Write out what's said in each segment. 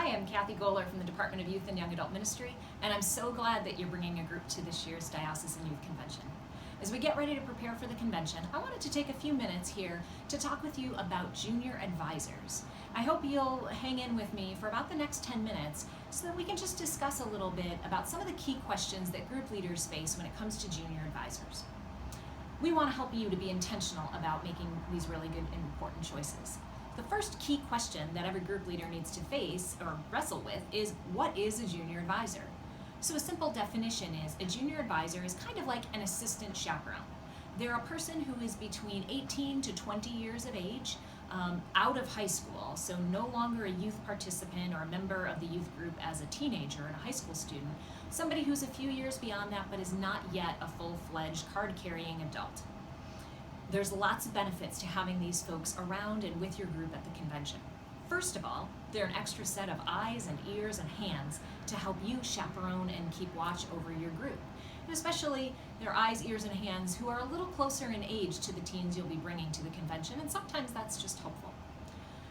Hi, I'm Kathy Goller from the Department of Youth and Young Adult Ministry, and I'm so glad that you're bringing a group to this year's Diocesan Youth Convention. As we get ready to prepare for the convention, I wanted to take a few minutes here to talk with you about junior advisors. I hope you'll hang in with me for about the next 10 minutes so that we can just discuss a little bit about some of the key questions that group leaders face when it comes to junior advisors. We want to help you to be intentional about making these really good and important choices. The first key question that every group leader needs to face or wrestle with is, what is a junior advisor? So a simple definition is, a junior advisor is kind of like an assistant chaperone. They're a person who is between 18 to 20 years of age, out of high school, so no longer a youth participant or a member of the youth group as a teenager and a high school student, somebody who's a few years beyond that but is not yet a full-fledged card-carrying adult. There's lots of benefits to having these folks around and with your group at the convention. First of all, they're an extra set of eyes and ears and hands to help you chaperone and keep watch over your group. And especially their eyes, ears, and hands who are a little closer in age to the teens you'll be bringing to the convention, and sometimes that's just helpful.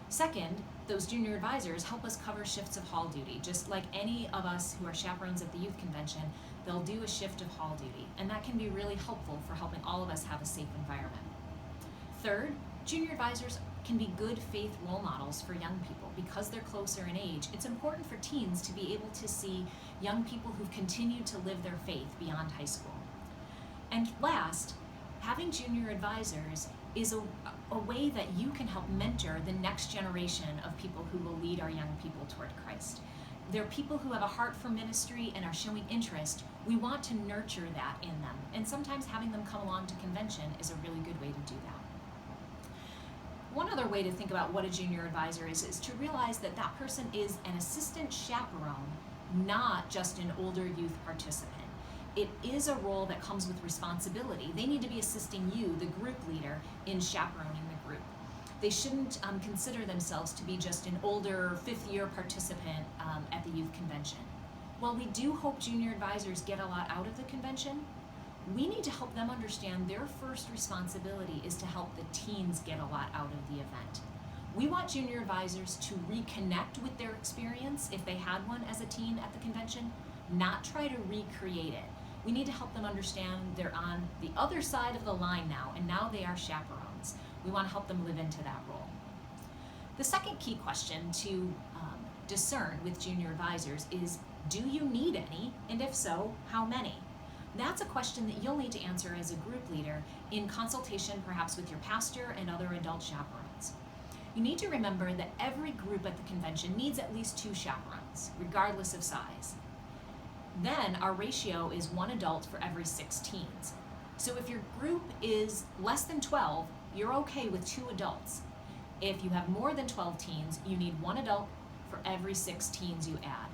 Second, those junior advisors help us cover shifts of hall duty. Just like any of us who are chaperones at the youth convention, they'll do a shift of hall duty, and that can be really helpful for helping all of us have a safe environment. Third, junior advisors can be good faith role models for young people. Because they're closer in age, it's important for teens to be able to see young people who've continued to live their faith beyond high school. And last, having junior advisors is a way that you can help mentor the next generation of people who will lead our young people toward Christ. They're people who have a heart for ministry and are showing interest. We want to nurture that in them, and sometimes having them come along to convention is a really good way to do that. One other way to think about what a junior advisor is to realize that that person is an assistant chaperone, not just an older youth participant. It is a role that comes with responsibility. They need to be assisting you, the group leader, in chaperoning the group. They shouldn't consider themselves to be just an older fifth-year participant at the youth convention. While we do hope junior advisors get a lot out of the convention, we need to help them understand their first responsibility is to help the teens get a lot out of the event. We want junior advisors to reconnect with their experience if they had one as a teen at the convention, not try to recreate it. We need to help them understand they're on the other side of the line now, and now they are chaperones. We want to help them live into that role. The second key question to discern with junior advisors is, do you need any? And if so, how many? That's a question that you'll need to answer as a group leader in consultation perhaps with your pastor and other adult chaperones. You need to remember that every group at the convention needs at least 2 chaperones, regardless of size. Then our ratio is 1 adult for every 6 teens. So if your group is less than 12, you're okay with 2 adults. If you have more than 12 teens, you need 1 adult for every 6 teens you add.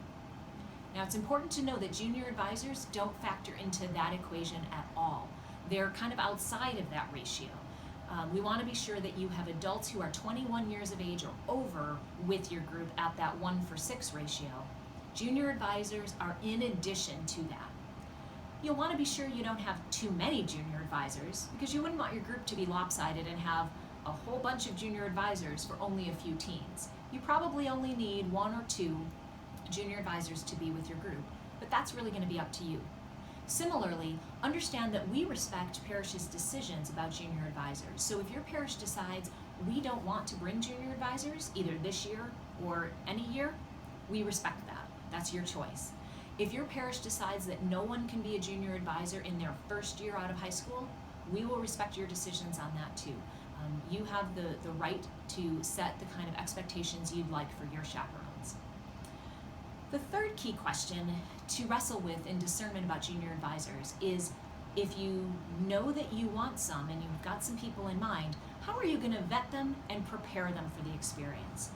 Now, it's important to know that junior advisors don't factor into that equation at all. They're kind of outside of that ratio. We want to be sure that you have adults who are 21 years of age or over with your group at that 1 for 6 ratio. Junior advisors are in addition to that. You'll want to be sure you don't have too many junior advisors, because you wouldn't want your group to be lopsided and have a whole bunch of junior advisors for only a few teens. You probably only need 1 or 2 junior advisors to be with your group, but that's really going to be up to you. Similarly, understand that we respect parishes' decisions about junior advisors. So if your parish decides we don't want to bring junior advisors, either this year or any year, we respect that. That's your choice. If your parish decides that no one can be a junior advisor in their first year out of high school, we will respect your decisions on that too. You have the right to set the kind of expectations you'd like for your chaperones. The third key question to wrestle with in discernment about junior advisors is, if you know that you want some and you've got some people in mind, how are you going to vet them and prepare them for the experience?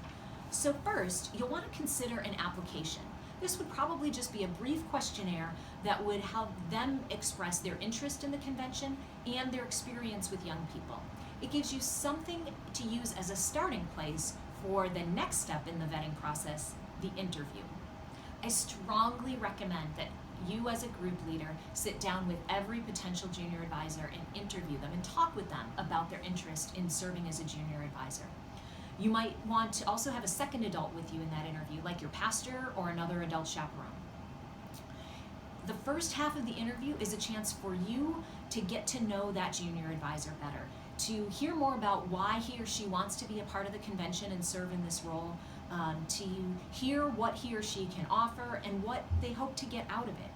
So first, you'll want to consider an application. This would probably just be a brief questionnaire that would help them express their interest in the convention and their experience with young people. It gives you something to use as a starting place for the next step in the vetting process, the interview. I strongly recommend that you as a group leader sit down with every potential junior advisor and interview them and talk with them about their interest in serving as a junior advisor. You might want to also have a second adult with you in that interview, like your pastor or another adult chaperone. The first half of the interview is a chance for you to get to know that junior advisor better, to hear more about why he or she wants to be a part of the convention and serve in this role, to hear what he or she can offer and what they hope to get out of it.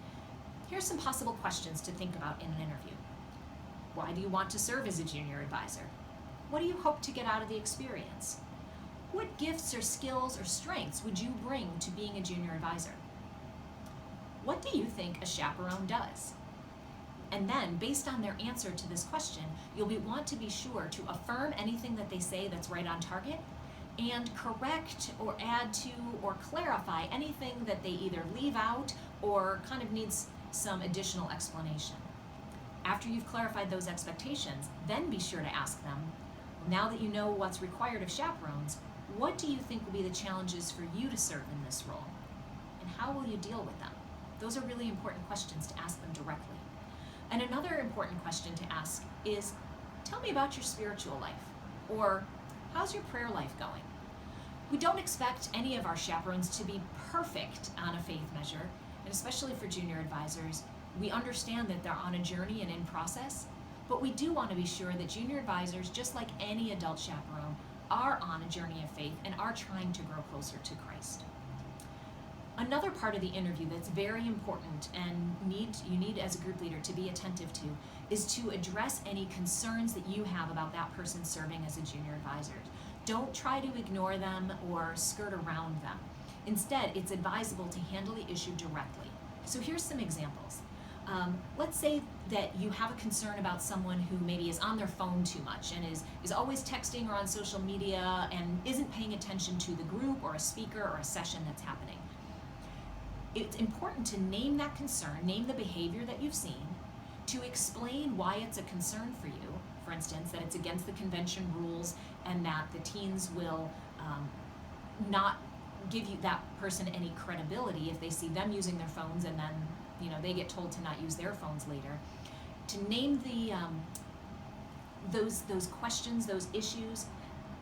Here's some possible questions to think about in an interview. Why do you want to serve as a junior advisor? What do you hope to get out of the experience? What gifts or skills or strengths would you bring to being a junior advisor? What do you think a chaperone does? And then, based on their answer to this question, you'll want to be sure to affirm anything that they say that's right on target and correct or add to or clarify anything that they either leave out or kind of needs some additional explanation. After you've clarified those expectations, then be sure to ask them, now that you know what's required of chaperones, what do you think will be the challenges for you to serve in this role? And how will you deal with them? Those are really important questions to ask them directly. And another important question to ask is, tell me about your spiritual life, or how's your prayer life going? We don't expect any of our chaperones to be perfect on a faith measure, and especially for junior advisors, we understand that they're on a journey and in process, but we do want to be sure that junior advisors, just like any adult chaperone, are on a journey of faith and are trying to grow closer to Christ. Another part of the interview that's very important and you need as a group leader to be attentive to is to address any concerns that you have about that person serving as a junior advisor. Don't try to ignore them or skirt around them. Instead, it's advisable to handle the issue directly. So here's some examples. Let's say that you have a concern about someone who maybe is on their phone too much and is always texting or on social media and isn't paying attention to the group or a speaker or a session that's happening. It's important to name that concern, name the behavior that you've seen, to explain why it's a concern for you. For instance, that it's against the convention rules and that the teens will not give you that person any credibility if they see them using their phones and then they get told to not use their phones later. To name the those questions, those issues,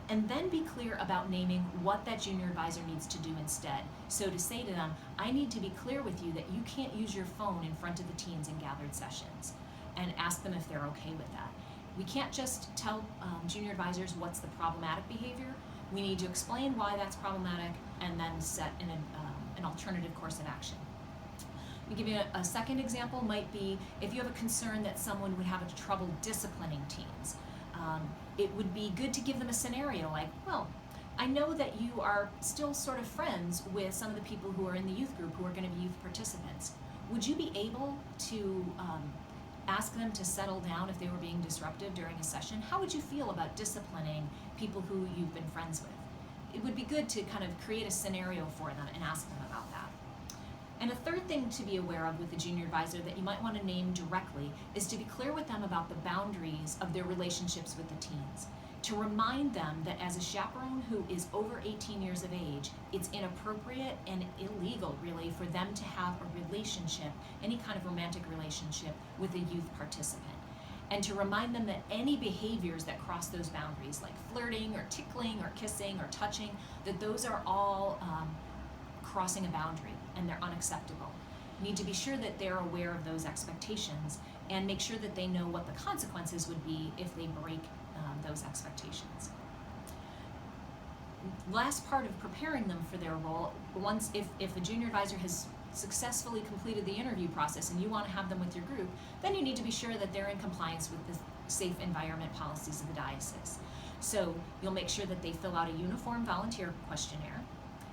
and then be clear about naming what that junior advisor needs to do instead. So to say to them, I need to be clear with you that you can't use your phone in front of the teens in gathered sessions, and ask them if they're okay with that. We can't just tell junior advisors what's the problematic behavior. We need to explain why that's problematic and then set an alternative course of action. Let me give you a second example. Might be if you have a concern that someone would have trouble disciplining teens. It would be good to give them a scenario like, well, I know that you are still sort of friends with some of the people who are in the youth group who are going to be youth participants. Would you be able to ask them to settle down if they were being disruptive during a session? How would you feel about disciplining people who you've been friends with? It would be good to kind of create a scenario for them and ask them about that. And a third thing to be aware of with the junior advisor that you might want to name directly is to be clear with them about the boundaries of their relationships with the teens. To remind them that as a chaperone who is over 18 years of age, it's inappropriate and illegal, really, for them to have a relationship, any kind of romantic relationship, with a youth participant. And to remind them that any behaviors that cross those boundaries, like flirting or tickling or kissing or touching, that those are all crossing a boundary and they're unacceptable. You need to be sure that they're aware of those expectations and make sure that they know what the consequences would be if they break those expectations. Last part of preparing them for their role, if a junior advisor has successfully completed the interview process and you want to have them with your group, then you need to be sure that they're in compliance with the safe environment policies of the diocese. So you'll make sure that they fill out a uniform volunteer questionnaire,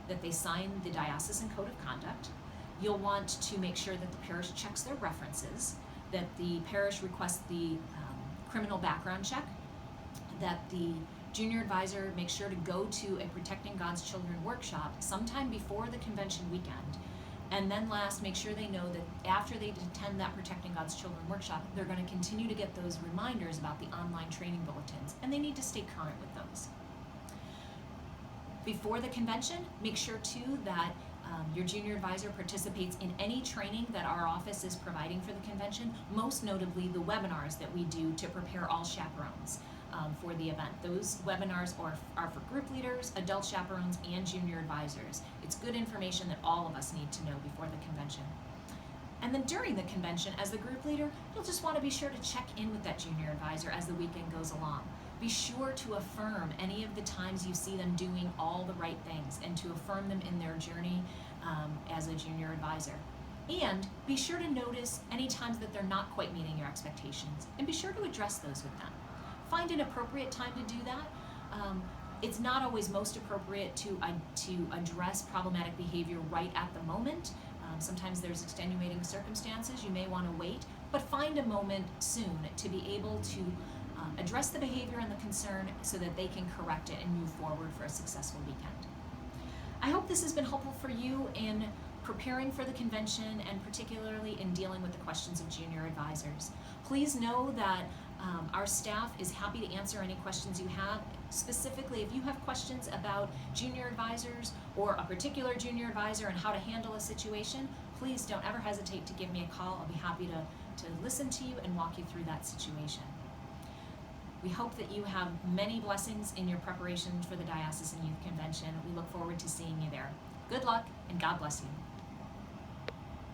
that they sign the diocesan code of conduct. You'll want to make sure that the parish checks their references, that the parish requests the criminal background check, that the junior advisor makes sure to go to a Protecting God's Children workshop sometime before the convention weekend. And then last, make sure they know that after they attend that Protecting God's Children workshop, they're going to continue to get those reminders about the online training bulletins, and they need to stay current with those. Before the convention, make sure too that your junior advisor participates in any training that our office is providing for the convention, most notably the webinars that we do to prepare all chaperones. for the event. Those webinars are for group leaders, adult chaperones, and junior advisors. It's good information that all of us need to know before the convention. And then during the convention, as the group leader, you'll just want to be sure to check in with that junior advisor as the weekend goes along. Be sure to affirm any of the times you see them doing all the right things and to affirm them in their journey as a junior advisor. And be sure to notice any times that they're not quite meeting your expectations and be sure to address those with them. Find an appropriate time to do that. It's not always most appropriate to address problematic behavior right at the moment. Sometimes there's extenuating circumstances. You may want to wait, but find a moment soon to be able to address the behavior and the concern so that they can correct it and move forward for a successful weekend. I hope this has been helpful for you in preparing for the convention and particularly in dealing with the questions of junior advisors. Please know that our staff is happy to answer any questions you have. Specifically, if you have questions about junior advisors or a particular junior advisor and how to handle a situation, please don't ever hesitate to give me a call. I'll be happy to listen to you and walk you through that situation. We hope that you have many blessings in your preparation for the Diocesan Youth Convention. We look forward to seeing you there. Good luck and God bless you.